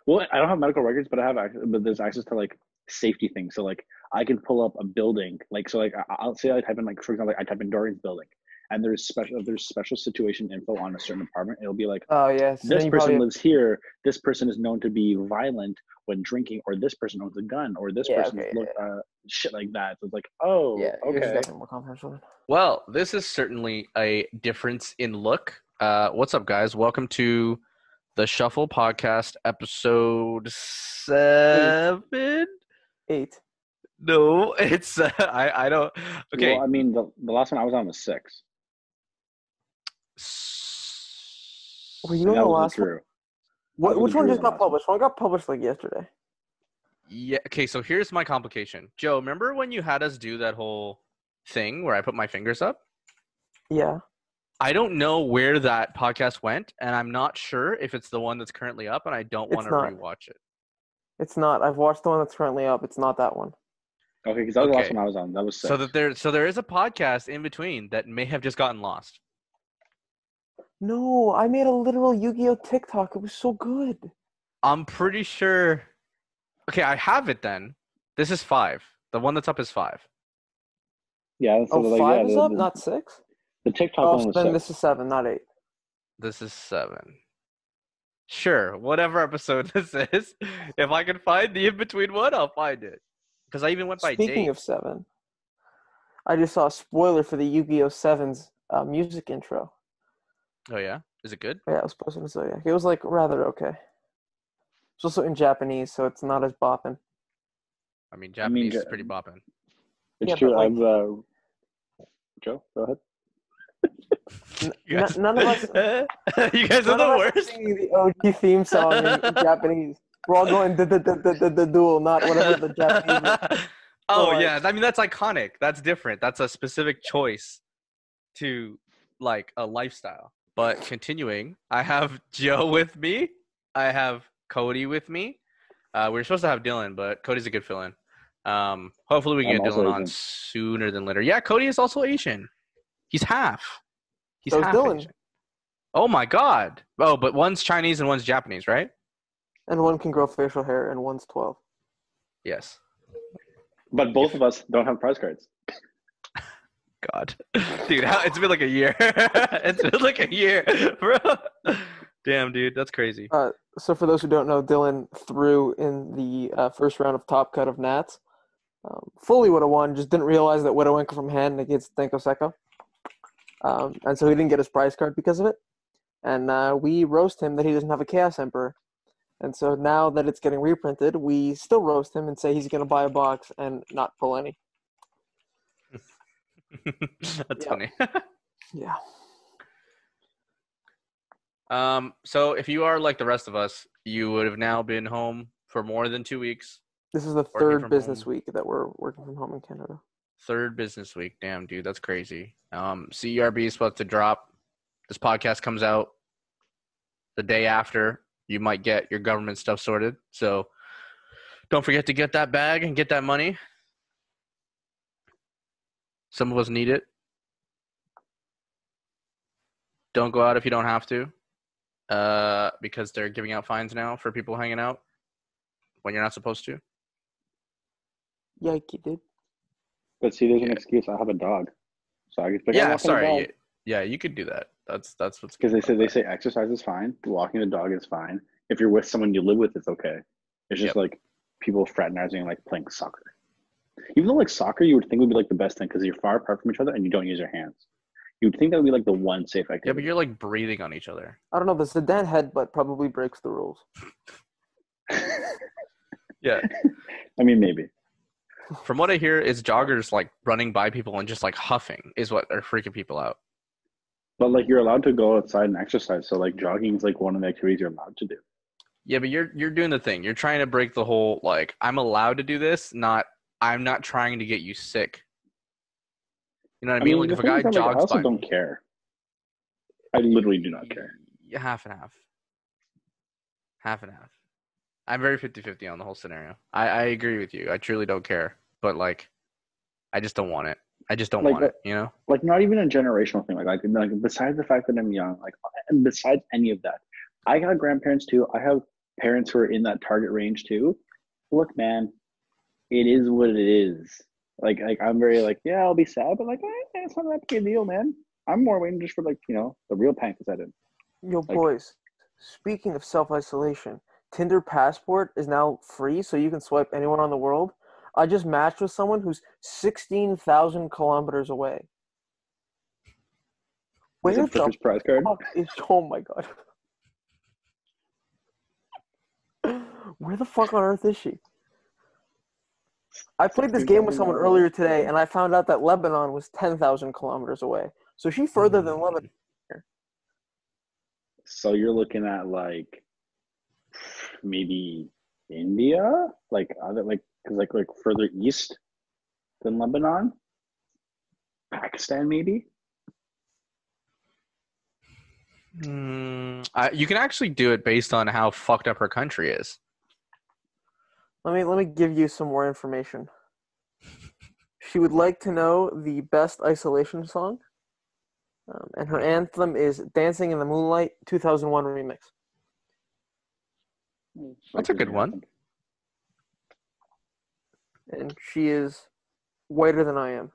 Well, I don't have medical records, but I have access, but there's access to like safety things. So like I can pull up a building, like so like I'll say I type in like for example like, I type in Dorian's building, and there's special situation info on a certain apartment. It'll be like Oh yeah. So then this you probably person have, lives here. This person is known to be violent when drinking, or this person owns a gun, or this yeah. person is Okay. look shit like that. So it's like, oh, Yeah. Yours is okay. definitely more confidential. Then. Well, this is certainly a difference in look. What's up, guys? Welcome to the Shuffle Podcast, episode 7. 8. No, it's I don't. Well, Okay. I mean, the last one I was on was 6, Were you and on that the was with last one? Drew. Which one just got last one. published? One got published like yesterday. Yeah. Okay. So here's my complication. Joe, remember when you had us do that whole thing where I put my fingers up? Yeah. I don't know where that podcast went, and I'm not sure if it's the one that's currently up, and I don't want It's to not. rewatch it. It's not. I've watched the one that's currently up. It's not that one. Okay, because that was the last Okay. one I was on. That was 6. So there is a podcast in between that may have just gotten lost. No, I made a literal Yu-Gi-Oh TikTok. It was so good. I'm pretty sure. Okay, I have it then. This is 5. The one that's up is 5. Yeah, so Oh, like, 5 yeah, is up, not 6? the TikTok Oh, one so was then 6. this is 7, not 8. This is 7. Sure, whatever episode this is. If I can find the in-between one, I'll find it. Because I even went by Speaking date. of 7, I just saw a spoiler for the Yu-Gi-Oh 7's music intro. Oh, yeah? Is it good? Yeah, it was posted on Zodiac. It was like rather okay. It's also in Japanese, so it's not as bopping. I mean, Japanese is pretty bopping. It's Yeah, true. but, like- I'm Joe. Go ahead. You guys, None of us. you guys are None of the us are worst. singing the OG theme song in Japanese. We're all going the duel, not whatever the Japanese. Oh, like- yeah. I mean, that's iconic. That's different. That's a specific choice to, like, a lifestyle. But continuing, I have Joe with me. I have Cody with me. We were supposed to have Dylan, but Cody's a good fill-in. Hopefully we can I'm get also Dylan on Asian. sooner than later. Yeah, Cody is also Asian. He's half. He's So is half Dylan. Asian. Oh, my God. Oh, but one's Chinese and one's Japanese, right? And one can grow facial hair, and one's 12. Yes. But both of us don't have prize cards. God. Dude, it's been like a year. It's been like a year, bro. Damn, dude. That's crazy. So for those who don't know, Dylan threw in the first round of Top Cut of Nats. Fully would have won, just didn't realize that Widow went from hand against Denko Seko. And so he didn't get his prize card because of it. And we roast him that he doesn't have a Chaos Emperor. And so now that it's getting reprinted, we still roast him and say he's going to buy a box and not pull any. That's Yeah. funny. Yeah. So if you are like the rest of us, you would have now been home for more than 2 weeks. This is the Working third from business home. week that we're working from home in Canada. 3rd business week. Damn, dude, that's crazy. CERB is supposed to drop. This podcast comes out the day after. You might get your government stuff sorted. So don't forget to get that bag and get that money. Some of us need it. Don't go out if you don't have to. Because they're giving out fines now for people hanging out when you're not supposed to. Yikey, dude. But see, there's an Yeah. excuse. I have a dog, so I can pick Yeah, up walking sorry. the dog. Yeah, you could do that. That's what's Because they say exercise is fine, walking the dog is fine. If you're with someone you live with, it's okay. It's just Yep. like people fraternizing and like playing soccer. Even though like soccer, you would think would be like the best thing because you're far apart from each other and you don't use your hands. You would think that would be like the one safe Yeah, but activity. you're like breathing on each other. I don't know. The Zidane headbutt probably breaks the rules. Yeah. I mean, maybe. From what I hear, is joggers like running by people and just like huffing is what are freaking people out. But like you're allowed to go outside and exercise, so like jogging is like one of the activities you're allowed to do. Yeah, but you're doing the thing. You're trying to break the whole like I'm allowed to do this, not I'm not trying to get you sick. You know what I mean? Like the if a thing guy is that, like, I jogs also by don't me, care. I literally do not care. half and half. Half and half. I'm very 50-50 on the whole scenario. I agree with you. I truly don't care. But like I just don't want it. I just don't Like, want it, you know? Like not even a generational thing. Like besides the fact that I'm young, like and besides any of that, I got grandparents too. I have parents who are in that target range too. Look, man, it is what it is. Like I'm very like, yeah, I'll be sad, but like, it's not that big a deal, man. I'm more waiting just for like, the real panic to set in. Yo, Like, boys, speaking of self-isolation, Tinder Passport is now free, so you can swipe anyone on the world. I just matched with someone who's 16,000 kilometers away. is it Clippers prize card? Oh my god. Where the fuck on earth is she? I played this game with someone earlier today, and I found out that Lebanon was 10,000 kilometers away. So she's further than Lebanon. So you're looking at like maybe India, like other because like further east than Lebanon, Pakistan maybe. You can actually do it based on how fucked up her country is. Let me give you some more information. She would like to know the best isolation song, and her anthem is "Dancing in the Moonlight" 2001 remix. That's a good one. And she is whiter than I am.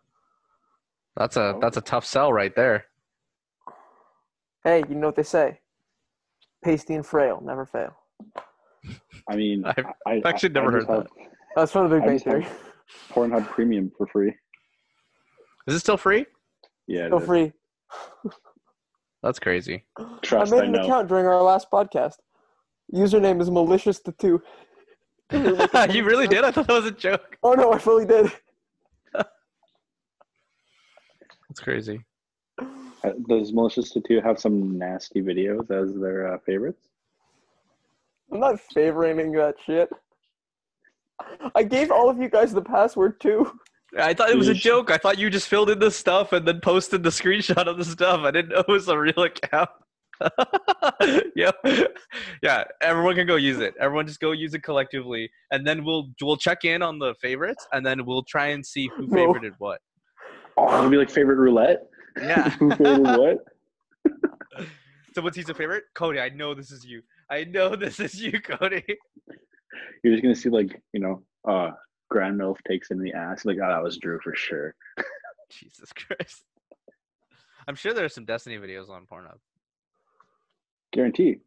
That's a tough sell right there. Hey, you know what they say? Pasty and frail never fail. I mean, I've actually never heard that. That's from the Big Bang Theory. Pornhub Premium for free. Is it still free? Yeah, still free. That's crazy. Trust, I made an account during our last podcast. Username is malicious2. You really did? I thought that was a joke. Oh no, I fully did. That's crazy. Does malicious2 have some nasty videos as their favorites? I'm not favoriting that shit. I gave all of you guys the password too. I thought it was a joke. I thought you just filled in the stuff and then posted the screenshot of the stuff. I didn't know it was a real account. Yep. Yeah, everyone can go use it. Everyone just go use it collectively, and then we'll check in on the favorites, and then we'll try and see who favorited what. Oh, it'll be like favorite roulette. Yeah. Who favored what? Someone sees a favorite. Cody, I know this is you. I know this is you, Cody. You're just gonna see like Grand MILF takes in the ass. Like, oh, that was Drew for sure. Jesus Christ. I'm sure there's some Destiny videos on Pornhub. Guarantee.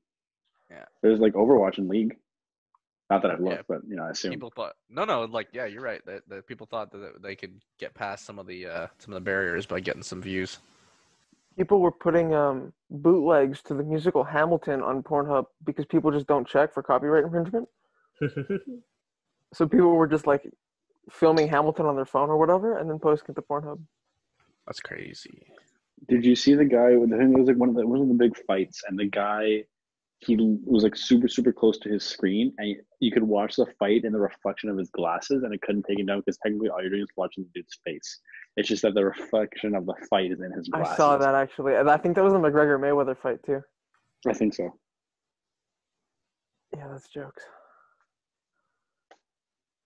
Yeah. There's like Overwatch and League. Not that I've looked, but I assume. People thought yeah, you're right. That people thought that they could get past some of the barriers by getting some views. People were putting bootlegs to the musical Hamilton on Pornhub because people just don't check for copyright infringement. So people were just like filming Hamilton on their phone or whatever, and then posting it to Pornhub. That's crazy. Did you see the guy? I think it was like one of the big fights, and the guy, he was like super super close to his screen, and you could watch the fight in the reflection of his glasses, and it couldn't take it down because technically all you're doing is watching the dude's face. It's just that the reflection of the fight is in his glasses. I saw that actually. I think that was the McGregor Mayweather fight too. I think so. Yeah, that's jokes.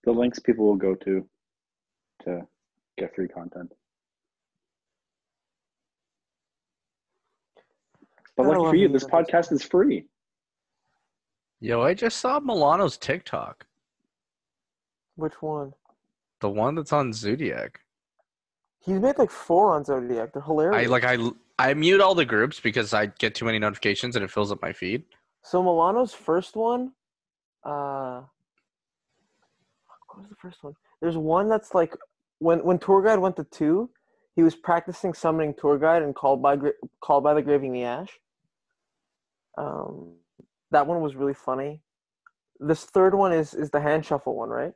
The links people will go to get free content. But like for you, this podcast is free. Yo, I just saw Milano's TikTok. Which one? The one that's on Zodiac. He's made like 4 on Zodiac. They're hilarious. I mute all the groups because I get too many notifications and it fills up my feed. So Milano's first one, what was the first one? There's one that's like when Tour Guide went to 2, he was practicing summoning Tour Guide and called by the Graving the Ash. That one was really funny. This third one is the hand shuffle one, right?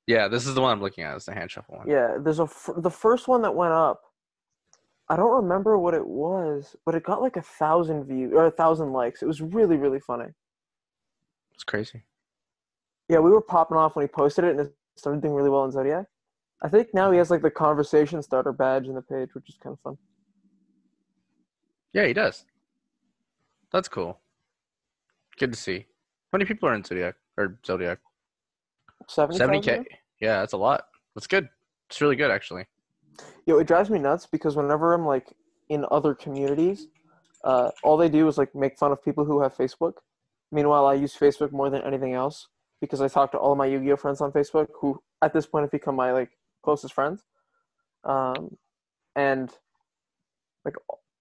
Yeah, this is the one I'm looking at. It's the hand shuffle one. Yeah, there's the first one that went up. I don't remember what it was, but it got like 1,000 views or 1,000 likes. It was really really funny. It's crazy. Yeah, we were popping off when he posted it, and it started doing really well in Zodiac. I think now he has like the conversation starter badge in the page, which is kind of fun. Yeah, he does. That's cool. Good to see. How many people are in Zodiac? 70K. Yeah, that's a lot. That's good. It's really good, actually. Yo, it drives me nuts because whenever I'm like in other communities, all they do is like make fun of people who have Facebook. Meanwhile, I use Facebook more than anything else because I talk to all of my Yu-Gi-Oh friends on Facebook, who at this point have become my like closest friends. And like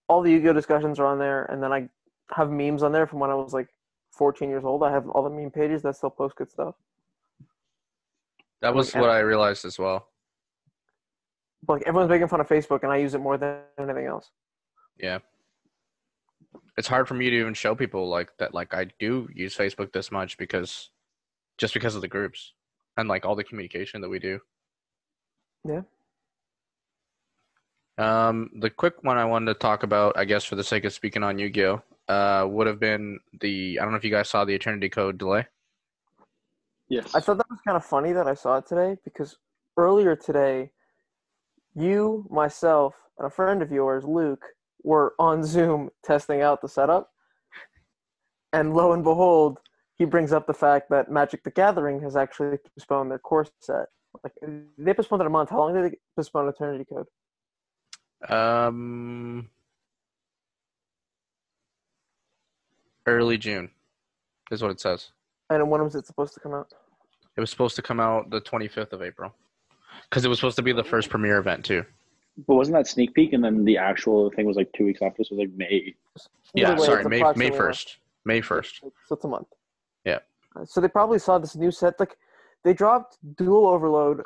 all the Yu-Gi-Oh discussions are on there, and then I have memes on there from when I was like 14 years old. I have all the meme pages that still post good stuff. That was Like, what I realized as well. But like everyone's making fun of Facebook, and I use it more than anything else. Yeah. It's hard for me to even show people like that. Like I do use Facebook this much because of the groups and like all the communication that we do. Yeah. The quick one I wanted to talk about, I guess, for the sake of speaking on Yu-Gi-Oh, would have been I don't know if you guys saw the Eternity Code delay. Yes. I thought that was kind of funny that I saw it today because earlier today, you, myself, and a friend of yours, Luke, were on Zoom testing out the setup. And lo and behold, he brings up the fact that Magic the Gathering has actually postponed their core set. Like they postponed it a month. How long did they postpone Eternity Code? Early June is what it says. And when was it supposed to come out? It was supposed to come out the 25th of April because it was supposed to be the first premiere event too. But wasn't that sneak peek, and then the actual thing was like 2 weeks after? So it was like May. Yeah, Either way, sorry, it's May approximately 1st. May 1st. So it's a month. Yeah. So they probably saw this new set. Like they dropped Dual Overload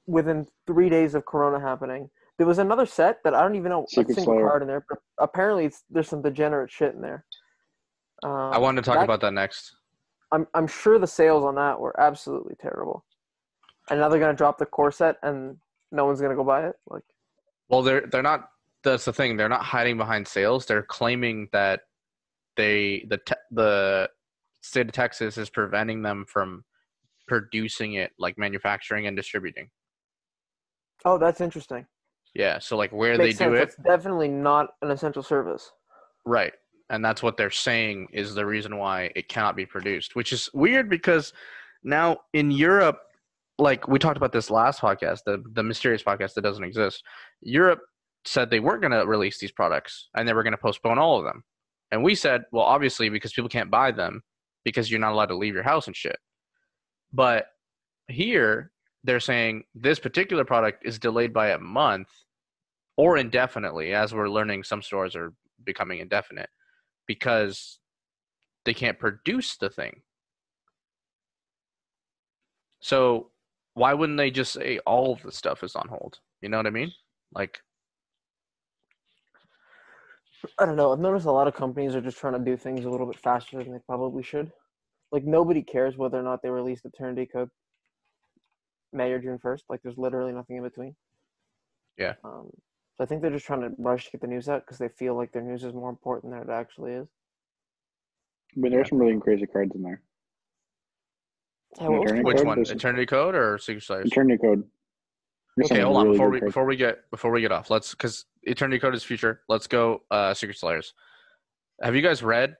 within 3 days of Corona happening. There was another set that I don't even know Secret a single Slayer. card in there, but apparently there's some degenerate shit in there. I wanted to talk about that next. I'm sure the sales on that were absolutely terrible. And now they're gonna drop the core set, and no one's gonna go buy it. Like, well, they're not. That's the thing. They're not hiding behind sales. They're claiming that the state of Texas is preventing them from producing it, like manufacturing and distributing. oh, that's interesting. Yeah. So like where Makes they do sense. it, It's definitely not an essential service. right? And that's what they're saying is the reason why it cannot be produced, which is weird because now in Europe, like we talked about this last podcast, the mysterious podcast that doesn't exist. Europe said they weren't going to release these products and they were going to postpone all of them. And we said, well, obviously because people can't buy them because you're not allowed to leave your house and shit. But here they're saying this particular product is delayed by a month or indefinitely, as we're learning some stores are becoming indefinite because they can't produce the thing. So why wouldn't they just say all of the stuff is on hold? You know what I mean? Like, I don't know. I've noticed a lot of companies are just trying to do things a little bit faster than they probably should. Like nobody cares whether or not they release the Eternity Code May or June 1st. Like there's literally nothing in between. yeah. So I think they're just trying to rush to get the news out because they feel like their news is more important than it actually is. I mean, there's some really crazy cards in there. Yeah, what was Eternity Which Code? one? There's Eternity Code or Secret Slayers? Eternity Code. There's Okay, some hold on. really Before good we cards. before we get off, because Eternity Code is future. Let's go Secret Slayers. Have you guys read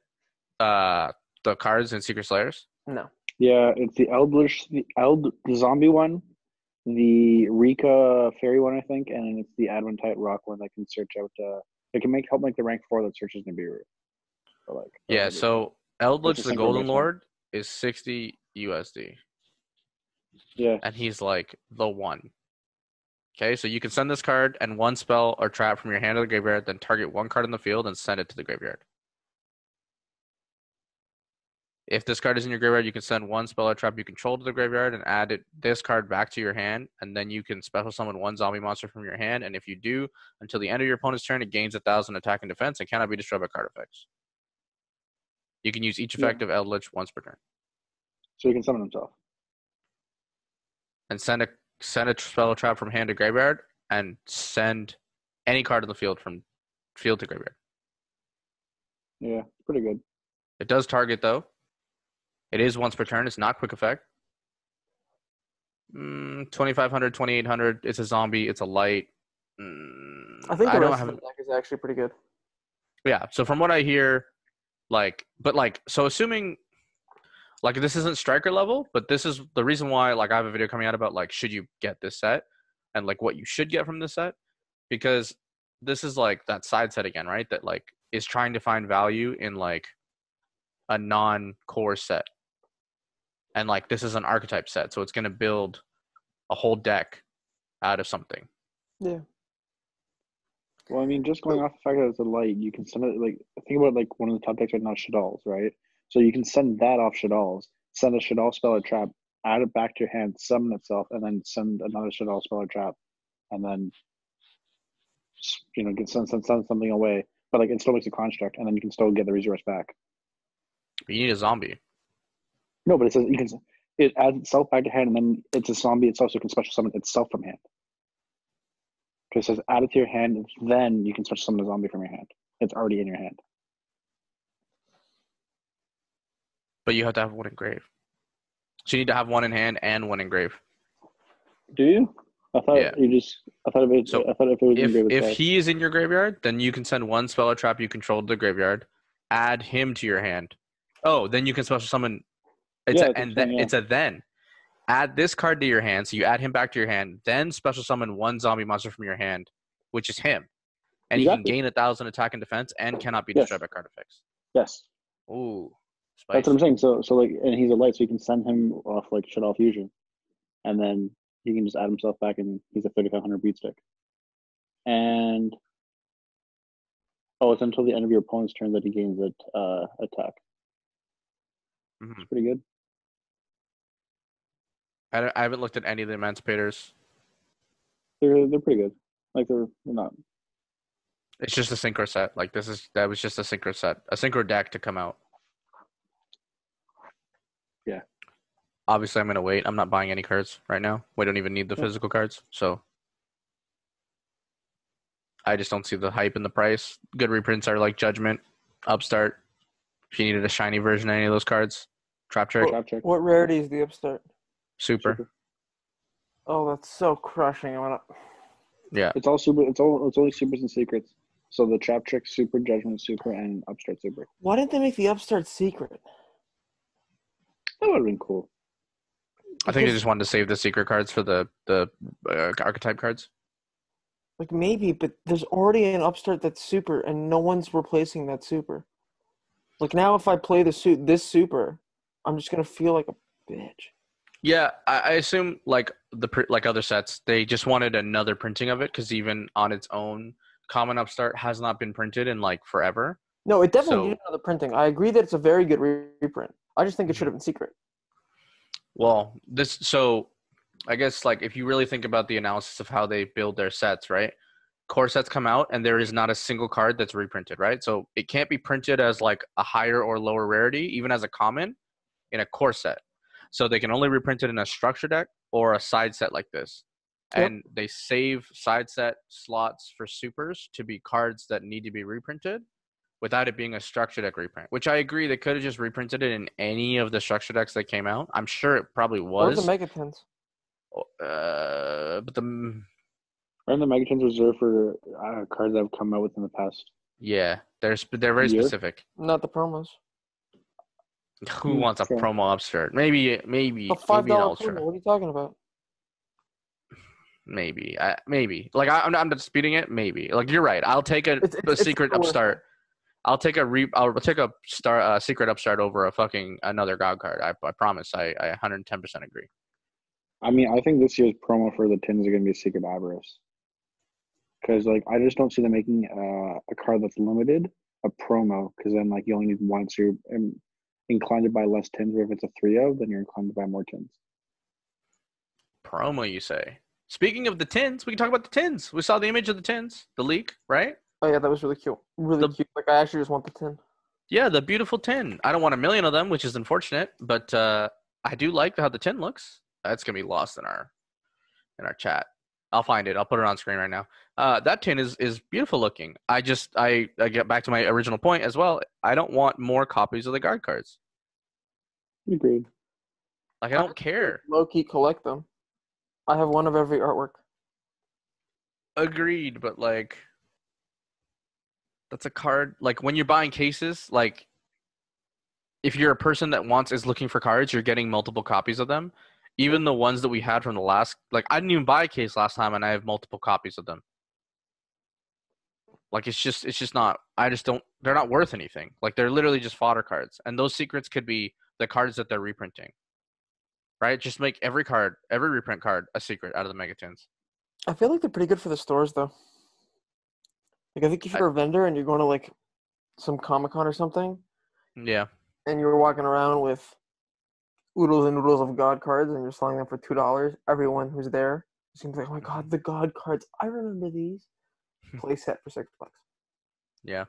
the cards in Secret Slayers? No. Yeah, it's the the zombie one, the Rika fairy one, I think, and then it's the Adventite rock one that can search out. It can help make the rank 4 that searches Nibiru. So like. Yeah. So Eldritch It's a the synchro Golden based one. Lord is 60 USD, Yeah. and he's like the one. Okay, so you can send this card and one spell or trap from your hand to the graveyard, then target one card in the field and send it to the graveyard. If this card is in your graveyard, you can send one spell or trap you control to the graveyard and add this card back to your hand, and then you can special summon one zombie monster from your hand, and if you do, until the end of your opponent's turn, it gains 1,000 attack and defense and cannot be destroyed by card effects. You can use each effect of Eldritch once per turn. So he can summon himself. And send a spell trap from hand to graveyard, and send any card in the field from field to graveyard. Yeah, pretty good. It does target, though. It is once per turn. It's not quick effect. 2,500, 2,800. It's a zombie. It's a light. I think the rest of the deck is actually pretty good. Yeah. So from what I hear, so assuming, like, this isn't striker level, but this is the reason why, like, I have a video coming out about, like, should you get this set and, like, what you should get from this set, because this is, like, that side set again, right? That, like, is trying to find value in, like, a non-core set. And like this is an archetype set, so it's going to build a whole deck out of something. Yeah. Well, I mean, just going off the fact that it's a light, you can send it like think about like one of the top decks right now, Shaddolls, right? So you can send that off Shaddolls, send a Shaddol spell or trap, add it back to your hand, summon itself, and then send another Shaddol spell or trap, and then get send something away. But like it still makes a construct, and then you can still get the resource back. But you need a zombie. No, but it says it adds itself back to hand, and then it's a zombie itself, so it can special summon itself from hand. Because it says add it to your hand, then you can special summon a zombie from your hand. It's already in your hand. But you have to have one engraved. So you need to have one in hand and one engraved. Do you? I thought Yeah. I thought if it was engraved. If he is in your graveyard, then you can send one spell or trap you control to the graveyard, add him to your hand. Oh, then you can special summon. It's a then. Add this card to your hand, so you add him back to your hand, then special summon one zombie monster from your hand, which is him. And he can gain 1,000 attack and defense and cannot be destroyed by card effects. Yes. Ooh. Spicy. That's what I'm saying. So like, and he's a light, so you can send him off like Shaddol Fusion. And then he can just add himself back, and he's a 3,500 beat stick. And it's until the end of your opponent's turn that he gains attack. Mm-hmm. It's pretty good. I haven't looked at any of the Emancipators. They're pretty good. Like they're not. It's just a synchro set. Like that was just a synchro set, a synchro deck to come out. Yeah. Obviously, I'm gonna wait. I'm not buying any cards right now. We don't even need the physical cards, so I just don't see the hype in the price. Good reprints are like Judgment, Upstart. If you needed a shiny version of any of those cards, Trap Trick. What rarity is the Upstart? Super. Oh, that's so crushing. Yeah. It's all super. It's only supers and secrets. So the Trap Trick Super, Judgment Super, and Upstart Super. Why didn't they make the Upstart secret? That would have been cool. I think they just wanted to save the secret cards for the archetype cards. Like maybe, but there's already an Upstart that's super, and no one's replacing that super. Like now, if I play this super, I'm just gonna feel like a bitch. Yeah, I assume like other sets, they just wanted another printing of it because even on its own, Common Upstart has not been printed in like forever. No, it definitely needs another printing. I agree that it's a very good reprint. I just think it should have been secret. Well, I guess like if you really think about the analysis of how they build their sets, right? Core sets come out and there is not a single card that's reprinted, right? So it can't be printed as like a higher or lower rarity, even as a common in a core set. So they can only reprint it in a structure deck or a side set like this. Yep. And they save side set slots for supers to be cards that need to be reprinted without it being a structure deck reprint, which I agree they could have just reprinted it in any of the structure decks that came out. I'm sure it probably was. Or the Megatins. But the... Aren't the Megatins reserved for cards that have come out within the past? Yeah, they're very specific. Not the promos. Who wants a promo Upstart? Maybe a $5 promo. What are you talking about? Maybe. Like I'm not disputing it. Maybe. Like you're right. I'll take a secret Upstart. I'll take a secret Upstart over another God card. I promise. I 110% agree. I mean, I think this year's promo for the tins are going to be a Secret Avarice. Because like I just don't see them making a card that's limited a promo. Because then like you only need one, so you're inclined to buy less tins. Where if it's a 3-0, then you're inclined to buy more tins. Promo, you say? Speaking of the tins, we can talk about the tins. We saw the image of the tins, the leak, right? Oh yeah, that was really cute. Really cute. Like I actually just want the tin. Yeah, the beautiful tin. I don't want a million of them, which is unfortunate, but I do like how the tin looks. That's gonna be lost in our chat. I'll find it. I'll put it on screen right now. That tin is beautiful looking. I get back to my original point as well. I don't want more copies of the guard cards. Agreed. Like I don't care. Low key collect them. I have one of every artwork. Agreed, but like that's a card. Like when you're buying cases, like if you're a person that is looking for cards, you're getting multiple copies of them. Even the ones that we had from the last, like I didn't even buy a case last time, and I have multiple copies of them. Like it's just not. I just don't. They're not worth anything. Like they're literally just fodder cards, and those secrets could be the cards that they're reprinting. Right? Just make every reprint card a secret out of the Megatins. I feel like they're pretty good for the stores though. Like I think if you're a vendor and you're going to like some Comic-Con or something, Yeah. and you're walking around with oodles and oodles of God cards and you're selling them for $2, everyone who's there seems like, oh my God, the God cards! I remember these. Play set for $6. Yeah.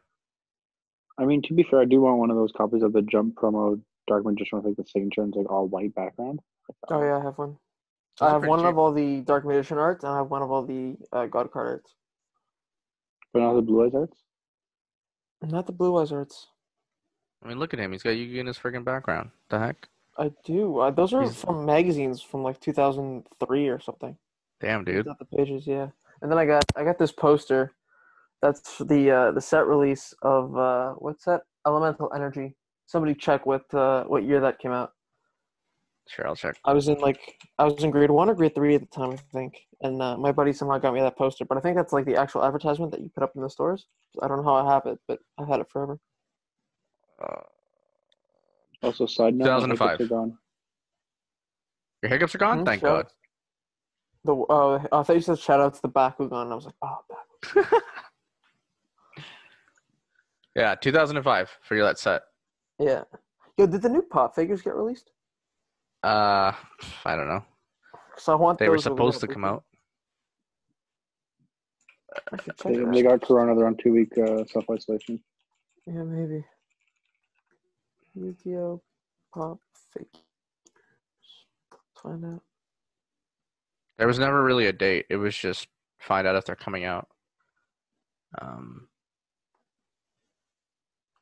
I mean, to be fair, I do want one of those copies of the Jump promo Dark Magician with like the signature and like all white background. Oh yeah, I have one. Those I are have pretty one cheap. of all the Dark Magician arts, and I have one of all the God card arts. But not the Blue Eyes arts. Not the Blue Eyes arts. I mean, look at him. He's got Yu-Gi in his friggin' background. The heck? I do. Those are He's- from magazines from like 2003 or something. Damn, dude. Got the pages, yeah. And then I got this poster. That's the set release of what's that? Elemental Energy. Somebody check what year that came out. Sure, I'll check. I was in grade 1 or grade 3 at the time, I think. And my buddy somehow got me that poster, but I think that's like the actual advertisement that you put up in the stores. I don't know how I have it, but I've had it forever. Also, side note, 2005. my hiccups are gone. Your hiccups are gone? Mhm, Thank sure. God. I thought you said shout out to the Bakugan, and I was like, oh, Bakugan. Yeah, 2005 for that set. Yeah. Yo, did the new pop figures get released? I don't know. So I want They were those supposed to come out. I should check They that. got Corona. They're on 2-week self-isolation. Yeah, maybe. Yu-Gi-Oh! Pop figures. Find out. There was never really a date. It was just find out if they're coming out.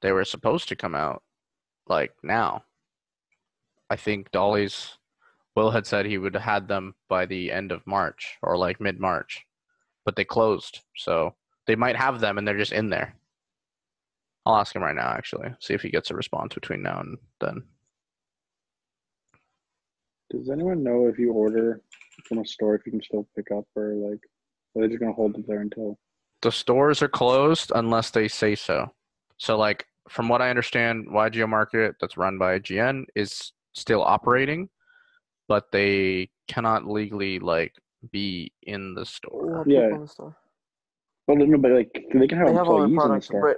They were supposed to come out like now. I think Will had said he would have had them by the end of March or like mid-March, but they closed. So they might have them and they're just in there. I'll ask him right now, actually, see if he gets a response between now and then. Does anyone know if you order from a store if you can still pick up, or like are they just gonna hold it there until? The stores are closed unless they say so. So like from what I understand, YGO Market that's run by GN is still operating, but they cannot legally like be in the store. People Yeah. in the store. Well, no, but like they can have They have all their employees in the products. store. Right.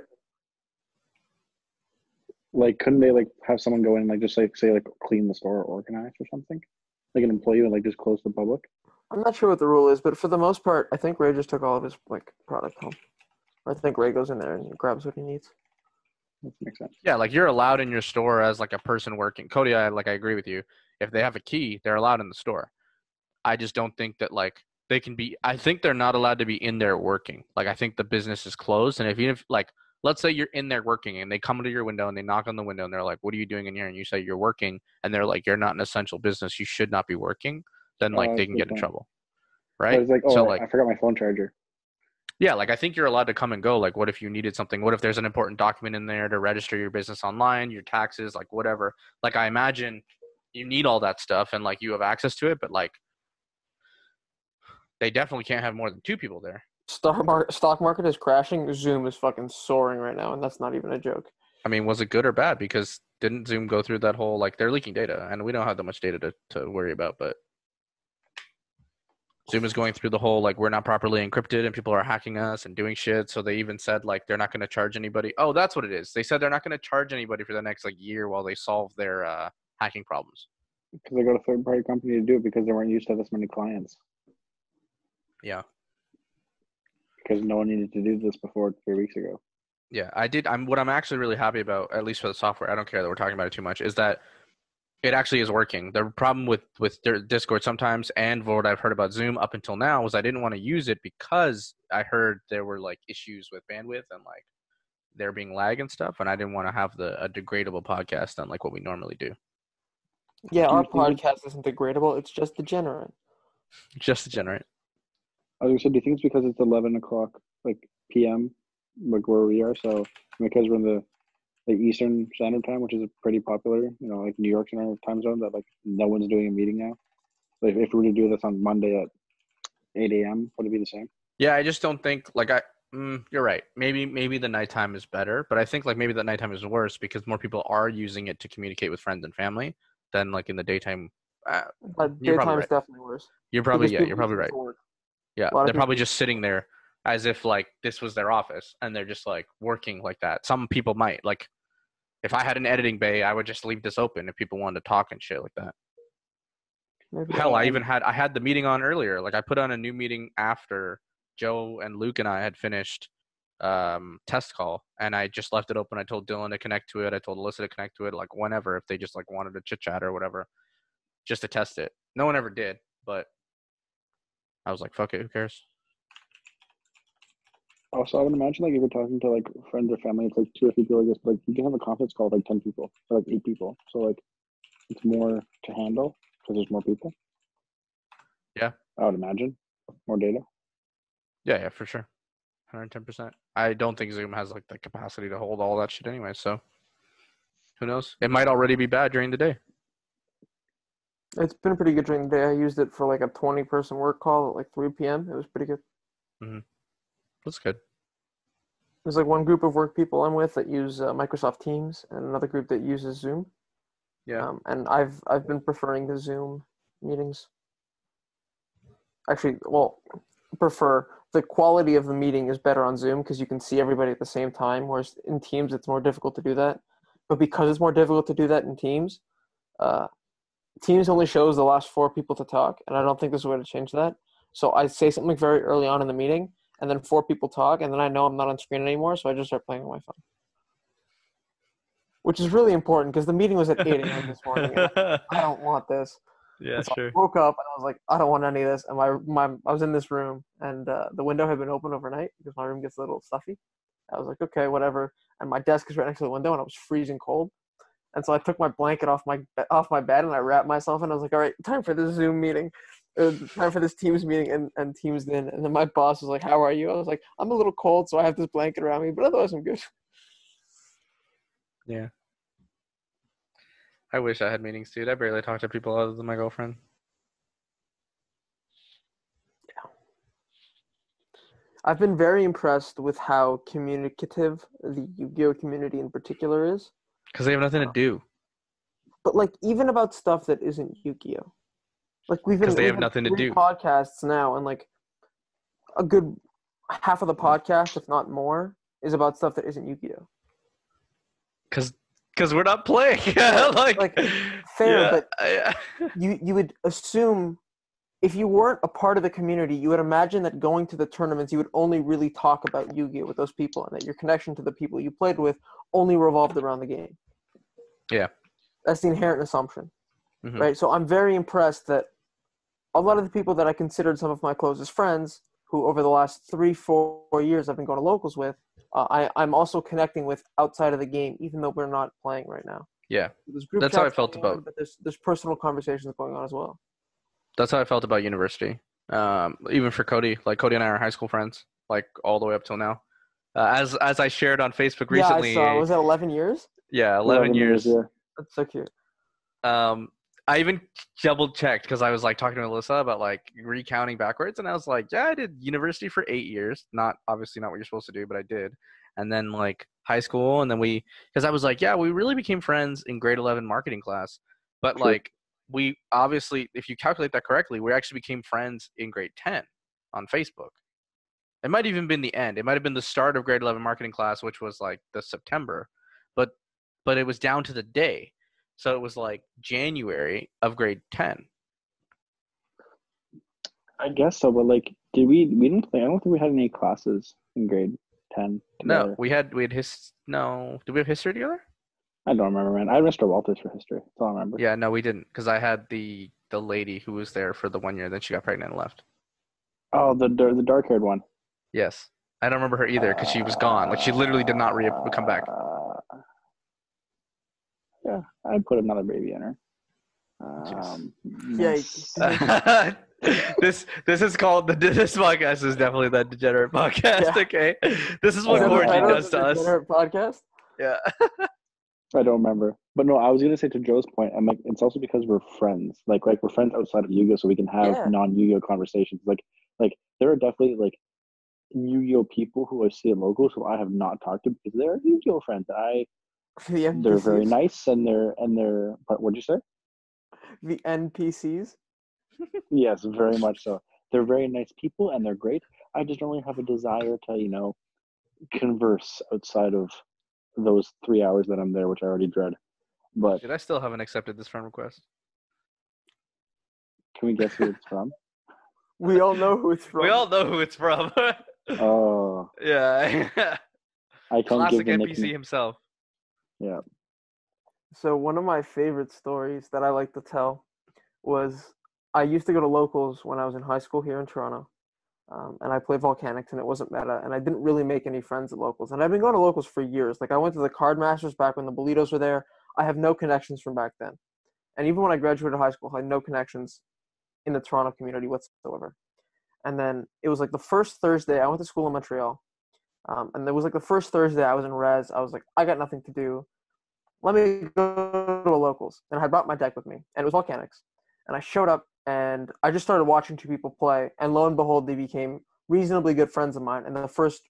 Like, couldn't they like have someone go in and like just like say like clean the store or organize or something? Like an employee would like just close the public. I'm not sure what the rule is, but for the most part, I think Ray just took all of his like product home. I think Ray goes in there and grabs what he needs. That makes sense. Yeah, like you're allowed in your store as like a person working. Cody, I agree with you. If they have a key, they're allowed in the store. I just don't think that like they can be. I think they're not allowed to be in there working. Like I think the business is closed, and if like let's say you're in there working and they come to your window and they knock on the window and they're like, "What are you doing in here?" And you say you're working, and they're like, "You're not an essential business. You should not be working." Then like they can get in trouble, But right? it's like, So oh, like I forgot my phone charger. yeah, like I think you're allowed to come and go. Like, what if you needed something? What if there's an important document in there to register your business online, your taxes, like whatever? Like, I imagine you need all that stuff and like you have access to it, but like they definitely can't have more than 2 people there. Stock market is crashing. Zoom is fucking soaring right now, and that's not even a joke. I mean, was it good or bad? Because didn't Zoom go through that whole like they're leaking data, and we don't have that much data to worry about, but Zoom is going through the whole like we're not properly encrypted and people are hacking us and doing shit. So they even said like they're not going to charge anybody. Oh, that's what it is. They said they're not going to charge anybody for the next like year while they solve their hacking problems. Because they got a third-party company to do it because they weren't used to this many clients. Yeah. Because no one needed to do this before 3 weeks ago. Yeah, I did. What I'm actually really happy about, at least for the software, I don't care that we're talking about it too much, is that it actually is working. The problem with their Discord sometimes, and what I've heard about Zoom up until now, was I didn't want to use it because I heard there were like issues with bandwidth and like there being lag and stuff, and I didn't want to have a degradable podcast unlike what we normally do. Yeah, Do our you think podcast isn't degradable. It's just degenerate. Just to generate. I was gonna say, do you think it's because it's 11 o'clock like p.m. like where we are? So because we're in the Eastern Standard Time, which is a pretty popular, like New York's in our time zone, that like no one's doing a meeting now. Like if we were to do this on Monday at 8 a.m., would it be the same? Yeah, I just don't think like You're right. Maybe the nighttime is better, but I think like maybe the nighttime is worse because more people are using it to communicate with friends and family than like in the daytime. But You're probably daytime is right. definitely worse You're because you're people use probably it right. for work. Yeah, A lot of they're probably people. just sitting there as if like this was their office and they're just like working like that. Some people might like if I had an editing bay, I would just leave this open if people wanted to talk and shit like that. Maybe. Hell, I had the meeting on earlier. Like I put on a new meeting after Joe and Luke and I had finished test call, and I just left it open. I told Dylan to connect to it. I told Alyssa to connect to it, like whenever if they just like wanted to chit chat or whatever, just to test it. No one ever did, but I was like, fuck it, who cares? Also, I would imagine like if you're talking to like friends or family, it's like 2 or 3 people like this. But like you can have a conference call with like 10 people or like 8 people. So like it's more to handle because there's more people. Yeah, I would imagine more data. yeah, for sure, 110%. I don't think Zoom has like the capacity to hold all that shit anyway. So who knows? It might already be bad during the day. It's been pretty good during the day. I used it for like a 20-person work call at like 3 p.m. It was pretty good. Mm-hmm. That's good. There's like one group of work people I'm with that use Microsoft Teams, and another group that uses Zoom. Yeah. And I've been preferring the Zoom meetings. Actually, well, prefer the quality of the meeting is better on Zoom because you can see everybody at the same time, whereas in Teams it's more difficult to do that. But because it's more difficult to do that in Teams, Teams only shows the last 4 people to talk, and I don't think there's a way to change that. So I say something very early on in the meeting, and then 4 people talk, and then I know I'm not on screen anymore, so I just start playing on my phone. Which is really important because the meeting was at 8 a.m. this morning, and I don't want this. Yeah, And so sure. I woke up and I was like, I don't want any of this. And I was in this room, and the window had been open overnight because my room gets a little stuffy. I was like, okay, whatever. And my desk is right next to the window, and I was freezing cold. And so I took my blanket off my bed and I wrapped myself, and I was like, all right, time for this Zoom meeting, time for this Teams meeting, and Teams in. And then my boss was like, how are you? I was like, I'm a little cold, so I have this blanket around me, but otherwise I'm good. Yeah. I wish I had meetings, dude. I barely talk to people other than my girlfriend. I've been very impressed with how communicative the Yu-Gi-Oh community in particular is. Because they have nothing to do. But like even about stuff that isn't Yu-Gi-Oh. Like we've Because they have had nothing to 3 do. podcasts now, and like a good half of the podcast, if not more, is about stuff that isn't Yu-Gi-Oh. Because we're not playing. Like fair, yeah, but yeah. you would assume if you weren't a part of the community, you would imagine that going to the tournaments, you would only really talk about Yu-Gi-Oh with those people, and that your connection to the people you played with only revolved around the game. Yeah. That's the inherent assumption, Mm-hmm. right? So I'm very impressed that a lot of the people that I considered some of my closest friends, who over the last 3-4 years I've been going to locals with, I'm also connecting with outside of the game, even though we're not playing right now. Yeah. There's group That's how I chats felt going on, about. but there's personal conversations going on as well. That's how I felt about university. Even for Cody, like Cody and I are high school friends, like all the way up till now. As I shared on Facebook recently. Yeah, I saw. Was that 11 years? Yeah, 11 years. Yeah. That's so cute. I even double checked because I was like talking to Alyssa about like recounting backwards, and I was like, yeah, I did university for 8 years. Not obviously not what you're supposed to do, but I did. And then like high school, and then because I was like, yeah, we really became friends in grade 11 marketing class, but True. like we obviously, if you calculate that correctly, we actually became friends in grade 10 on Facebook. It might even been the end. It might have been the start of grade 11 marketing class, which was like the September, but it was down to the day. So it was like January of grade 10. I guess so, but like, we didn't play. I don't think we had any classes in grade 10 together. No, we had no. Did we have history together? I don't remember, man. I had Mr. Walters for history. That's all I remember. Yeah, no, we didn't, because I had the lady who was there for the 1 year, then she got pregnant and left. Oh, the dark-haired one. Yes, I don't remember her either because she was gone. Like she literally did not come back. Yeah, I'd put another baby in her. Yeah. This is called this podcast is definitely that degenerate podcast. Yeah. Okay, this is what Is that the quarantine title does to us. Podcast. Yeah. I don't remember, but no, I was gonna say to Joe's point. I'm like, it's also because we're friends. Like we're friends outside of Yu-Gi-Oh, so we can have non-Yu-Gi-Oh conversations. Like there are definitely like Yu-Gi-Oh people who I see at locals who I have not talked to because they're Yu-Gi-Oh friends. The They're very NPCs. nice and they're. But what'd you say? The NPCs. Yes, very much so. They're very nice people and they're great. I just don't really have a desire to, converse outside of those 3 hours that I'm there, which I already dread. But Dude, I still haven't accepted this friend request. can we guess who it's from? We all know who it's from. We all know who it's from. Oh, Yeah. I can't Classic give the NPC nickname. himself. Yeah. So one of my favorite stories that I like to tell was I used to go to locals when I was in high school here in Toronto, and I played Volcanics, and it wasn't meta, and I didn't really make any friends at locals. And I've been going to locals for years. Like I went to the Card Masters back when the Bolitos were there. I have no connections from back then, and even when I graduated high school, I had no connections in the Toronto community whatsoever. And then it was like the first Thursday I went to school in Montreal, and it was like the first Thursday I was in res. I was like, I got nothing to do. Let me go to a locals. And I had brought my deck with me, and it was Volcanics. And I showed up, and I just started watching two people play, and lo and behold, they became reasonably good friends of mine, and the first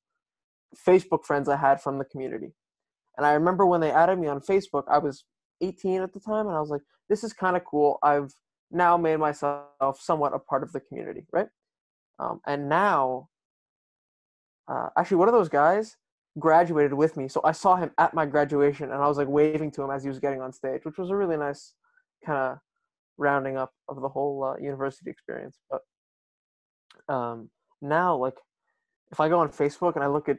Facebook friends I had from the community. And I remember when they added me on Facebook, I was 18 at the time, and I was like, this is kind of cool. I've now made myself somewhat a part of the community, right? And now, actually, one of those guys graduated with me, so I saw him at my graduation, and I was like waving to him as he was getting on stage, which was a really nice kind of rounding up of the whole university experience. But now, like, if I go on Facebook and I look at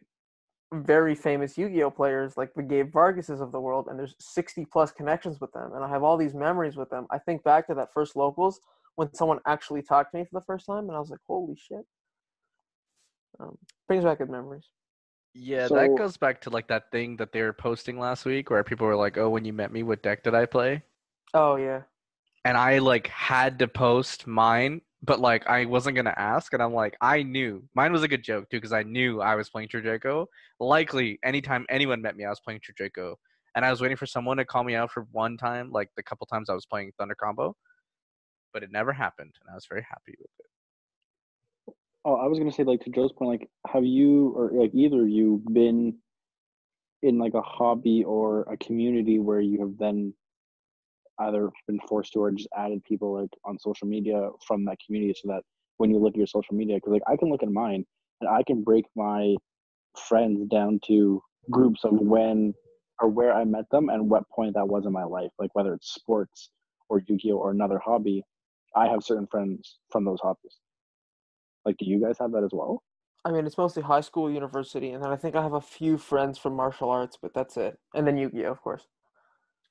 very famous Yu-Gi-Oh players like the Gabe Vargases of the world, and there's 60 plus connections with them, and I have all these memories with them. I think back to that first locals when someone actually talked to me for the first time, and I was like, holy shit. Brings back good memories. Yeah, that So goes back to like that thing that they were posting last week where people were like, "Oh, when you met me, what deck did I play?" Oh yeah. And I like had to post mine, but like I wasn't gonna ask, and I'm like, I knew mine was a good joke too because I knew I was playing True Draco. Likely, anytime anyone met me, I was playing True Draco, and I was waiting for someone to call me out for one time, like the couple times I was playing Thunder Combo, but it never happened, and I was very happy with it. I was gonna say, like, to Joe's point, like, have you or like either of you been in like a hobby or a community where you have then either been forced to or just added people like on social media from that community so that when you look at your social media, because like I can look at mine and I can break my friends down to groups of when or where I met them and what point that was in my life, like whether it's sports or Yu-Gi-Oh or another hobby. I have certain friends from those hobbies. Like, do you guys have that as well? I mean, it's mostly high school, university, and then I think I have a few friends from martial arts, but that's it. And then Yu-Gi-Oh, of course.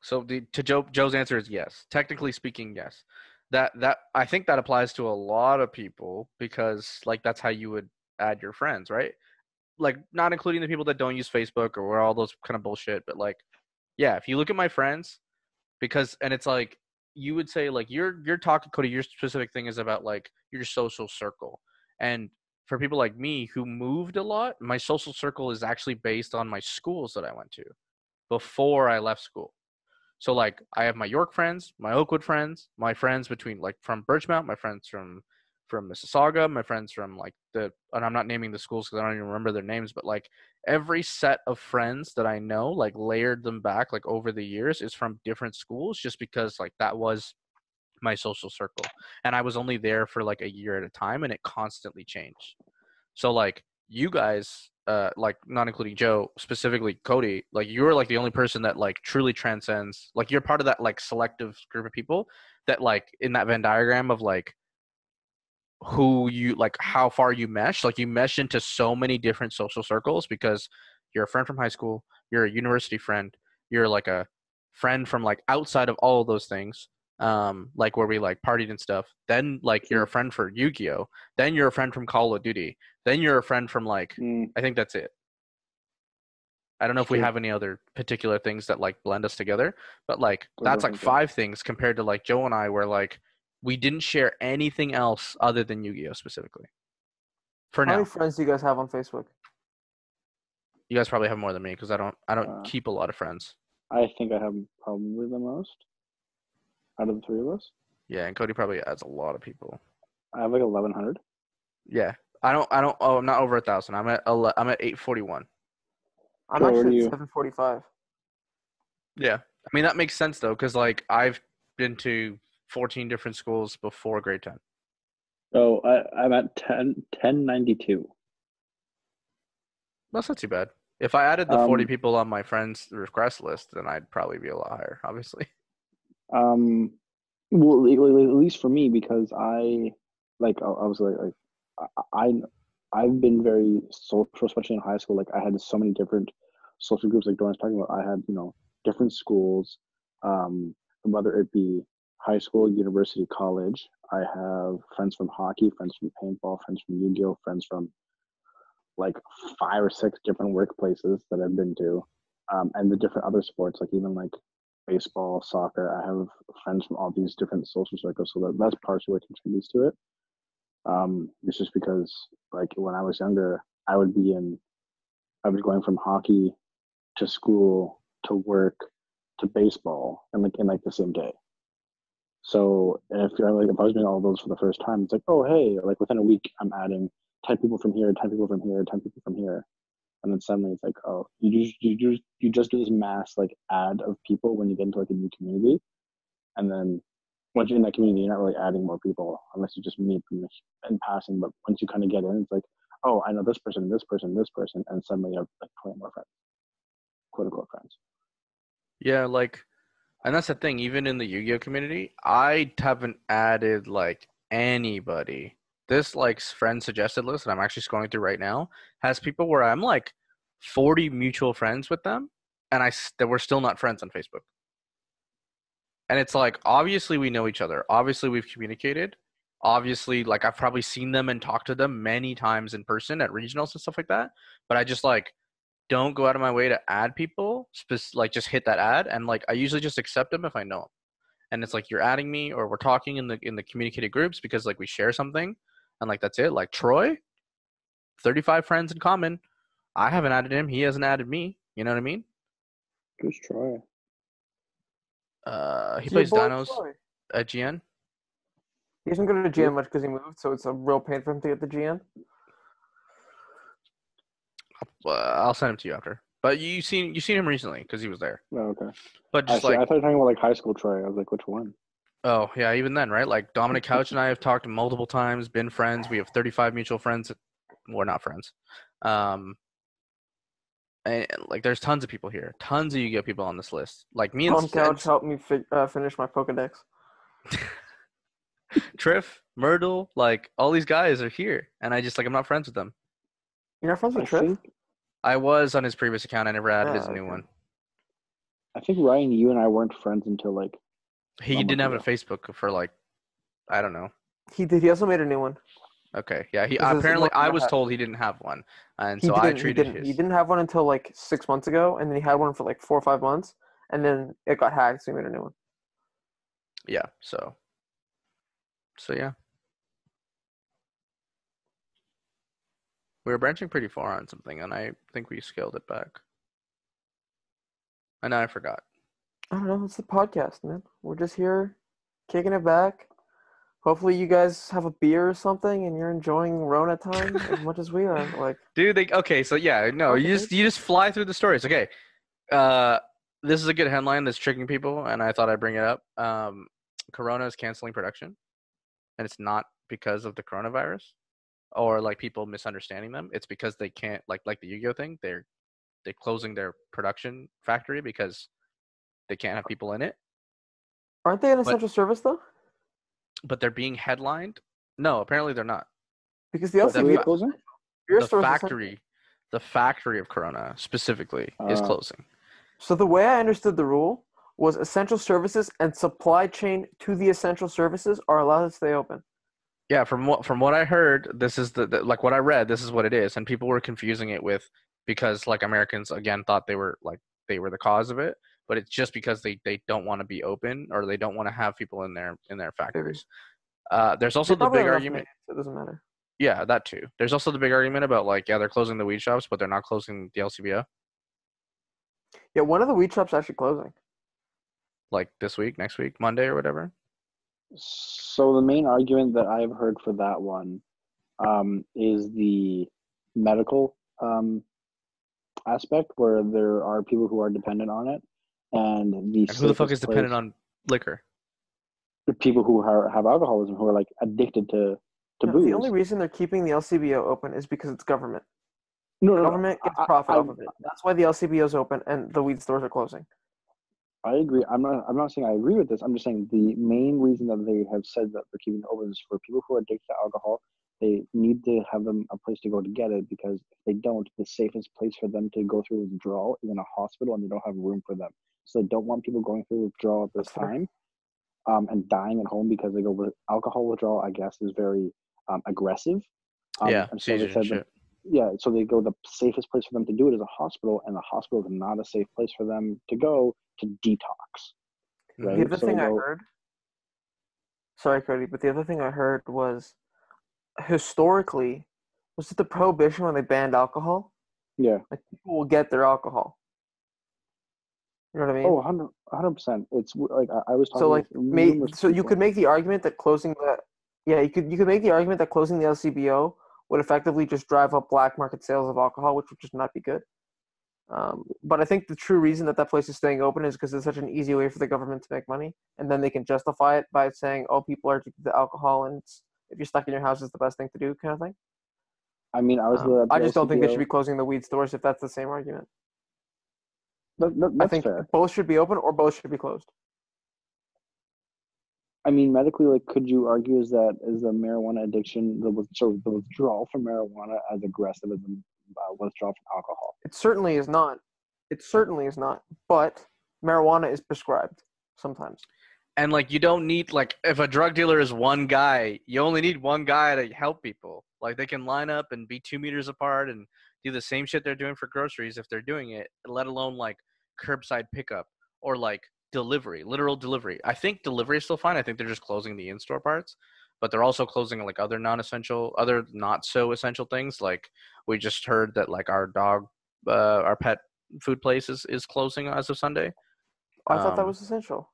So Joe's answer is yes. Technically speaking, yes. That I think that applies to a lot of people because like that's how you would add your friends, right? Like not including the people that don't use Facebook or all those kind of bullshit, but like yeah, if you look at my friends because and it's like you would say like you're talking Cody, your specific thing is about like your social circle. And for people like me who moved a lot, my social circle is actually based on my schools that I went to before I left school. So like I have my York friends, my Oakwood friends, my friends between like from Birchmount, my friends from Mississauga, my friends from like the and I'm not naming the schools because I don't even remember their names, but like every set of friends that I know, like layered them back like over the years is from different schools just because like that was my social circle. And I was only there for like a year at a time and it constantly changed. So like you guys, like not including Joe, specifically Cody, like you're like the only person that like truly transcends. Like you're part of that like selective group of people that like in that Venn diagram of like who you like how far you mesh. Like you mesh into so many different social circles because you're a friend from high school, you're a university friend, you're like a friend from like outside of all of those things. Like where we like partied and stuff. Then like you're a friend for Yu-Gi-Oh. Then you're a friend from Call of Duty. Then you're a friend from like I think that's it. I don't know if we True. have any other particular things that like blend us together, but like I that's don't like think so. 5 things compared to like Joe and I where like we didn't share anything else other than Yu-Gi-Oh specifically. For How many now. friends do you guys have on Facebook? You guys probably have more than me because I don't Uh, keep a lot of friends. I think I have probably the most out of the three of us. Yeah, and Cody probably adds a lot of people. I have like 1,100. Yeah. Oh, I'm not over 1,000. I'm at 841. I'm Joe, what are actually at you? 745. Yeah. I mean, that makes sense, though, because, like, I've been to 14 different schools before grade 10. Oh, I'm at 1092. That's not too bad. If I added the 40 Um, people on my friends' request list, then I'd probably be a lot higher, obviously. um, well, at least for me, because I was like I, I've been very social, especially in high school. Like I had so many different social groups. Like Doran's talking about, I had different schools, whether it be high school, university, college. I have friends from hockey, friends from paintball, friends from Yu-Gi-Oh, friends from like 5 or 6 different workplaces that I've been to, and the different other sports, like even like baseball, soccer. I have friends from all these different social circles, so that's partially what contributes to it. It's just because like when I was younger, I was going from hockey to school to work to baseball and like in like the same day. So if I was doing all those for the first time, it's like, oh hey, like within a week I'm adding 10 people from here, 10 people from here, 10 people from here, and then suddenly it's like, oh, you just do this mass like add of people when you get into like a new community, and then once you're in that community, you're not really adding more people unless you just meet them in passing. But once you kind of get in, it's like, oh, I know this person, this person, this person, and suddenly you have like 20 more friends, quote unquote friends. Yeah, like, and that's the thing. Even in the Yu-Gi-Oh community, I haven't added like anybody. This like friend suggested list that I'm actually scrolling through right now has people where I'm like 40 mutual friends with them, and that we're still not friends on Facebook. And it's like obviously we know each other. Obviously we've communicated. Obviously, like I've probably seen them and talked to them many times in person at regionals and stuff like that. But I just like don't go out of my way to add people, like just hit that add, and like I usually just accept them if I know them. And it's like you're adding me or we're talking in the communicated groups because like we share something, and like that's it. Like Troy, 35 friends in common. I haven't added him. He hasn't added me. You know what I mean? Just try. He Your plays boy Dinos Troy. at GN. He doesn't go to the GN much because he moved, so it's a real pain for him to get the GN. I'll send him to you after. But you seen him recently because he was there. Oh, okay. But I just see. I like, thought you were talking about like high school Troy. I was like, which one? oh yeah, even then, right? Like Dominic Couch and I have talked multiple times, been friends. We have 35 mutual friends. We're not friends. Um, and like there's tons of people here, tons of Yu-Gi-Oh people on this list. Like me and, Tom Couch helped me finish my Pokedex. Triff, Myrtle, like all these guys are here, and I just like I'm not friends with them. You're not friends I with Triff? think I was on his previous account. I never added his new Okay. one. I think Ryan, you and I weren't friends until like He a didn't month have a ago. Facebook for like I don't know. He did. He also made a new one. Okay, yeah. He This is one apparently I that was told he didn't have one, and he so I didn't. He treated didn't. He his. didn't have one until like 6 months ago, and then he had one for like 4 or 5 months, and then it got hacked, so he made a new one. Yeah. So yeah, we were branching pretty far on something, and I think we scaled it back. And now I forgot. I don't know. It's the podcast, man. We're just here, kicking it back. Hopefully, you guys have a beer or something, and you're enjoying Rona time as much as we are. Like, Dude, okay, so yeah, no, okay, you just fly through the stories. Okay, uh, this is a good headline that's tricking people, and I thought I'd bring it up. Corona is canceling production, and it's not because of the coronavirus or like people misunderstanding them. It's because they can't like the Yu-Gi-Oh thing. They're closing their production factory because they can't have people in it. aren't they an But essential service though? they're being headlined. No, apparently they're not. Because the Who are they LCB closing? beer The stores essential. factory of Corona specifically is closing. So the way I understood the rule was essential services and supply chain to the essential services are allowed to stay open. Yeah, from what I heard, this is the like what I read. This is what it is, and people were confusing it with because like Americans again thought they were the cause of it, but it's just because they don't want to be open or they don't want to have people in their factories. There's also They the probably big have enough argument. names, so it doesn't matter. Yeah, that too. There's also the big argument about like yeah they're closing the weed shops, but they're not closing the LCBO. Yeah, one of the weed shops actually closing. Like this week, next week, Monday or whatever. So the main argument that I've heard for that one is the medical aspect, where there are people who are dependent on it, and the And who the fuck is safest place, dependent on liquor? the people who have alcoholism, who are like addicted to No, the only booze. reason they're keeping the LCBO open is because it's government. No, no, no. Government gets profit off of it. That's why the LCBO is open and the weed stores are closing. I agree. I'm not saying I agree with this. I'm just saying the main reason that they have said that they're keeping it open is for people who are addicted to alcohol. They need to have them a place to go to get it, because if they don't, the safest place for them to go through withdrawal is in a hospital, and they don't have room for them. So they don't want people going through withdrawal at this time, and dying at home because they go with alcohol withdrawal. I guess is very aggressive. Yeah, and so they seizures and said shit. yeah, so they go, the safest place for them to do it is a hospital, and the hospital is not a safe place for them to go to detox. Right? The other So thing they I go, heard, sorry, Cody, but the other thing I heard was historically, was it the prohibition when they banned alcohol? yeah. Like people will get their alcohol. You know what I mean? Oh, 100%. It's like I was talking So like, with numerous so you people. could make the argument that closing the, yeah, you could make the argument that closing the LCBO would effectively just drive up black market sales of alcohol, which would just not be good. But I think the true reason that place is staying open is because it's such an easy way for the government to make money, and then they can justify it by saying, "Oh, people are addicted to alcohol, and if you're stuck in your house, it's the best thing to do," kind of thing. I mean, I was at the I just don't think they should be LCBO. closing the weed stores if that's the same argument. I That's think fair. both should be open or both should be closed. I mean, medically, like, could you argue is the marijuana addiction, the withdrawal from marijuana, as aggressive as the withdrawal from alcohol? It certainly is not. It certainly is not. But marijuana is prescribed sometimes. And like, you don't need, like, if a drug dealer is one guy, you only need one guy to help people. Like, they can line up and be 2 meters apart and do the same shit they're doing for groceries if they're doing it, let alone like curbside pickup or like delivery, literal delivery. I think delivery is still fine. I think they're just closing the in-store parts, but they're also closing like other non-essential, other not so essential things. Like, we just heard that like our pet food place is closing as of Sunday. I thought that was essential.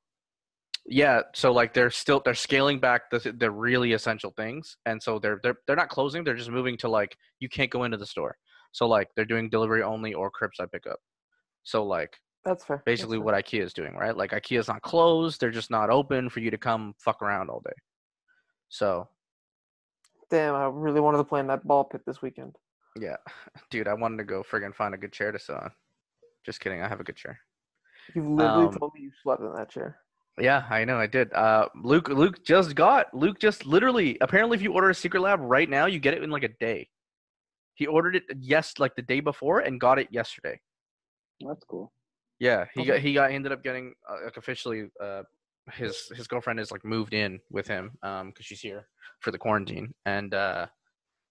Yeah, so like they're scaling back the really essential things, and so they're not closing. They're just moving to like, you can't go into the store. So like they're doing delivery only or curbside pickup. So like, that's fair. Basically, what IKEA is doing, right? Like, IKEA's not closed; they're just not open for you to come fuck around all day. So, damn, I really wanted to play in that ball pit this weekend. Yeah, dude, I wanted to go friggin' find a good chair to sit on. Just kidding, I have a good chair. You literally told me you slept in that chair. Yeah, I know, I did. Luke just literally, apparently if you order a Secret Lab right now, you get it in like a day. He ordered it like the day before and got it yesterday. That's cool. Yeah, he ended up getting like officially his girlfriend is like moved in with him because she's here for the quarantine, and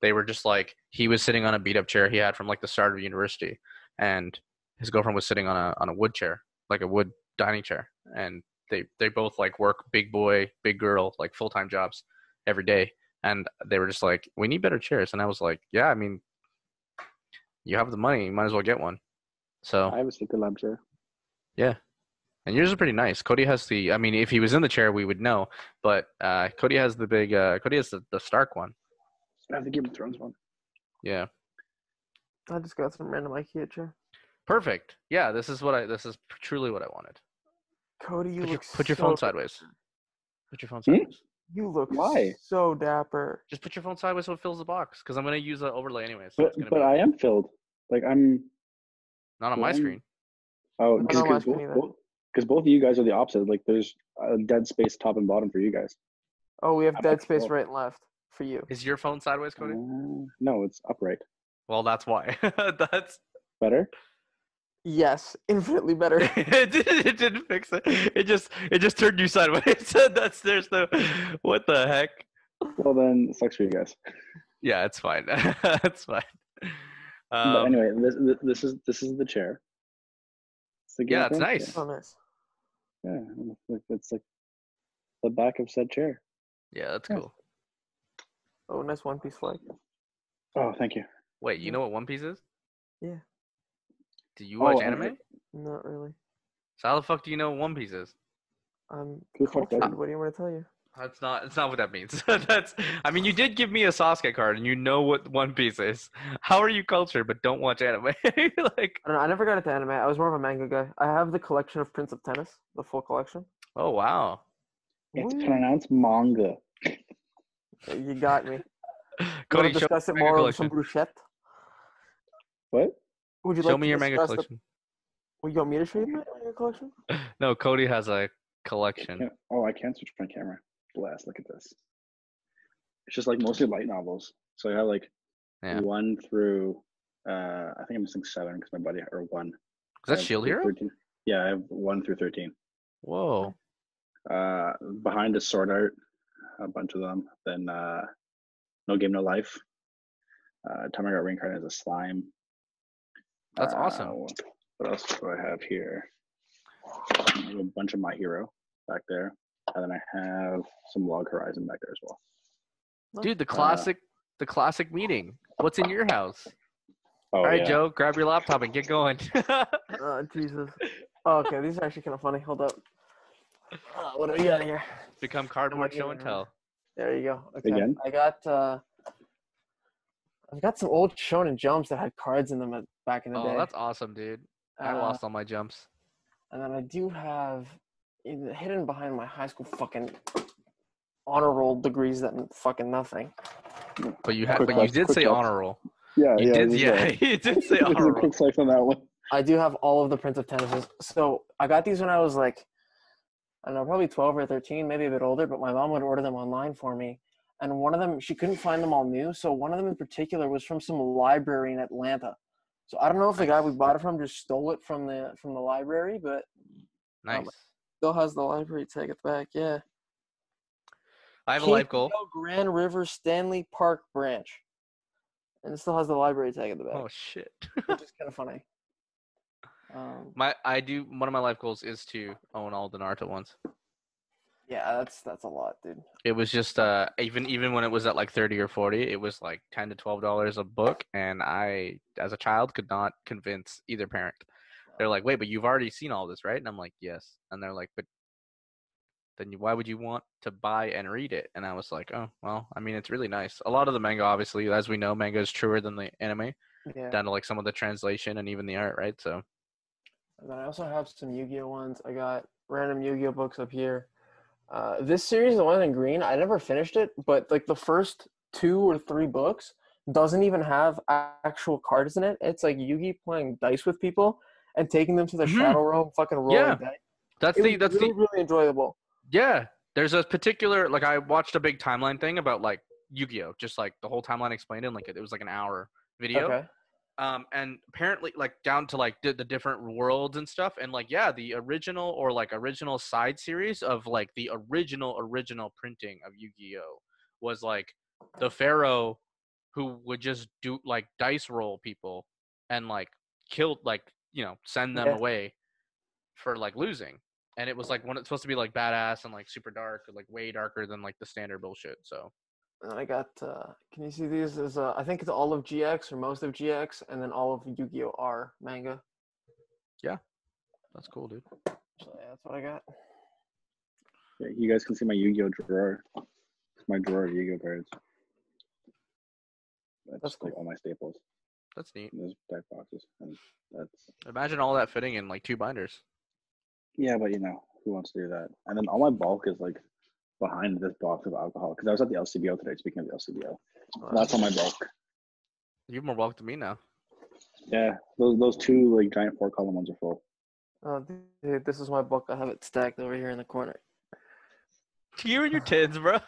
they were just like, he was sitting on a beat up chair he had from like the start of university, and his girlfriend was sitting on a wood chair, like a wood dining chair, and they both like work big boy, big girl, like full-time jobs every day. And they were just like, we need better chairs. And I was like, yeah, I mean, you have the money, you might as well get one. So I have a Secret Lab chair. Yeah. And yours is pretty nice. Cody has I mean, if he was in the chair, we would know. But Cody has Cody has the Stark one. I have the Game of Thrones one. Yeah. I just got some random IKEA chair. Perfect. Yeah, this is truly what I wanted. Cody, put your phone sideways. Put your phone sideways. You look Why? so dapper. Just put your phone sideways so it fills the box. Because I'm gonna use the overlay anyway. So but I am filled. Like, I'm not on my screen. Oh, not on my screen either. Because both of you guys are the opposite. Like, there's a dead space top and bottom for you guys. Oh, we have dead space right and left for you. Is your phone sideways, Cody? No, it's upright. Well, that's why. That's better. Yes, infinitely better. It didn't fix it. It just turned you sideways. There's no. What the heck? Well, then it sucks for you guys. Yeah, it's fine. It's fine. But anyway, this is the chair. Yeah, it's nice. Oh, nice. Yeah, it's like the back of said chair. Yeah, that's cool. Oh, nice One Piece flag. Oh, thank you. Wait, you know what One Piece is? Yeah. Do you watch anime? Not really. So how the fuck do you know what One Piece is? I'm cultured. What do you want me to tell you? That's not. It's not what that means. That's. I mean, you did give me a Sasuke card, and you know what One Piece is. How are you cultured but don't watch anime? Like, I don't know. I never got into anime. I was more of a manga guy. I have the collection of Prince of Tennis, the full collection. oh wow. It's Woo. pronounced manga. You got me. You Cody, want to show me discuss it your manga more over some collection. bruschetta? What? Would you Show like me to your manga discuss the? collection. Well, you want me to show you my manga collection? No, Cody has a I collection. can't switch my camera. Blast! Look at this. It's just like mostly light novels. So I have like Yeah. 1 through. I think I'm missing 7 because my buddy or 1. Is that I have Shield Hero? 13. Yeah, I have 1 through 13. Whoa. Behind is Sword Art, a bunch of them. Then No Game No Life. Time I Got Reincarnated as a Slime. That's awesome. What else do I have here? I have a bunch of My Hero back there, and then I have some Log Horizon back there as well. Dude, the classic meeting. What's in your house? Oh, All right, yeah. Joe, grab your laptop and get going. Oh, Jesus. Oh, okay, these are actually kind of funny. Hold up. What do we got here? Become cardboard show and tell. There you go. Okay. Again? I've got some old Shonen Jumps that had cards in them back in the day. Oh, that's awesome, dude. I lost all my jumps. And then I do have hidden behind my high school fucking honor roll degrees that mean fucking nothing. But you did say honor roll. Yeah, You did, yeah. you did say There's honor a roll. quick slice on that one. I do have all of the Prince of Tennises. So I got these when I was like, I don't know, probably 12 or 13, maybe a bit older, but my mom would order them online for me. And one of them, she couldn't find them all new. So one of them in particular was from some library in Atlanta. So I don't know if the guy we bought it from just stole it from the library, but Nice. still has the library tag at the back. Yeah. I have a life goal. Grand River Stanley Park branch. And it still has the library tag at the back. Oh shit. Which is kind of funny. One of my life goals is to own all the Naruto ones. Yeah, that's a lot, dude. It was just even when it was at like 30 or 40, it was like $10 to $12 a book, and I, as a child, could not convince either parent. They're like, "Wait, but you've already seen all this, right?" And I'm like, "Yes." And they're like, "But then why would you want to buy and read it?" And I was like, "Oh, well, I mean, it's really nice." A lot of the manga, obviously, as we know, manga is truer than the anime, down to like some of the translation and even the art, right? So. And then I also have some Yu-Gi-Oh ones. I got random Yu-Gi-Oh books up here. This series, the one in green, I never finished it, but like the first 2 or 3 books doesn't even have actual cards in it. It's like Yu-Gi playing dice with people and taking them to the Shadow Realm, fucking rolling dice. That's really enjoyable. Yeah, there's a particular, like, I watched a big timeline thing about like Yu-Gi-Oh, just like the whole timeline explained in like it was like an hour video. Okay. And apparently like down to like the different worlds and stuff, and like the original side series of like the original printing of Yu-Gi-Oh was like the pharaoh who would just do like dice roll people and like kill, like, send them away for like losing, and it was like it's supposed to be like badass and like super dark, like way darker than like the standard bullshit. So and I got, can you see these? There's, I think it's all of GX or most of GX, and then all of Yu-Gi-Oh! R manga. Yeah, that's cool, dude. So yeah, that's what I got. Yeah, you guys can see my Yu-Gi-Oh drawer. It's my drawer of Yu-Gi-Oh cards. That's cool. Like all my staples. That's neat. Those deck boxes. And that's. Imagine all that fitting in like 2 binders. Yeah, but who wants to do that? And then all my bulk is like behind this box of alcohol, because I was at the LCBO today. Speaking of the LCBO, that's all my bulk. You have more bulk than me now. Yeah, those 2 like giant 4-column ones are full. Oh, dude, this is my book. I have it stacked over here in the corner. You and your tins, bro.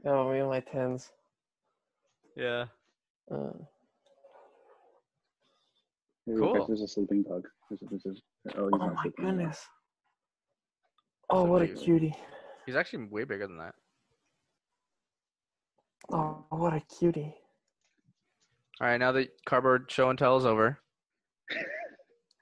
Oh, me and my tens. Yeah. Cool. There's a sleeping bug. Oh my goodness. Oh, what a cutie. He's actually way bigger than that. Oh, what a cutie. All right, now that cardboard show and tell is over,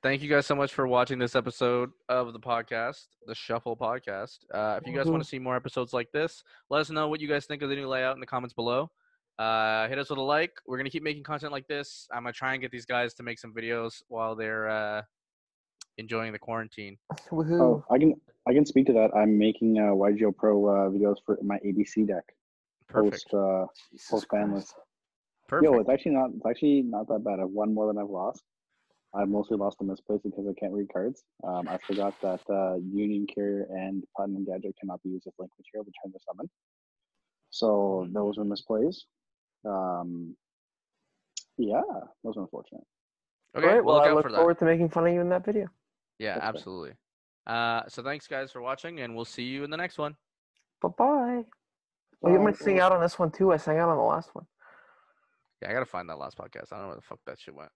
thank you guys so much for watching this episode of the podcast, the Shuffle Podcast. If you guys want to see more episodes like this, let us know what you guys think of the new layout in the comments below. Hit us with a like. We're going to keep making content like this. I'm going to try and get these guys to make some videos while they're enjoying the quarantine. Woohoo! Oh, I can speak to that. I'm making YGO Pro videos for my ABC deck. Perfect. Jesus Ban Christ. list. Perfect. Yo, it's actually not that bad. I've won more than I've lost. I've mostly lost in this place because I can't read cards. I forgot that Union Carrier and Platinum Gadget cannot be used as link material to turn the summon. So those were misplays. Yeah, those are unfortunate. Okay, All right, we'll well, look I out look for that. forward to making fun of you in that video. Yeah, That's fair. absolutely. So thanks guys for watching, and we'll see you in the next one. Bye-bye. Oh, you might sing out on this one too. I sang out on the last one. Yeah, I gotta find that last podcast. I don't know where the fuck that shit went.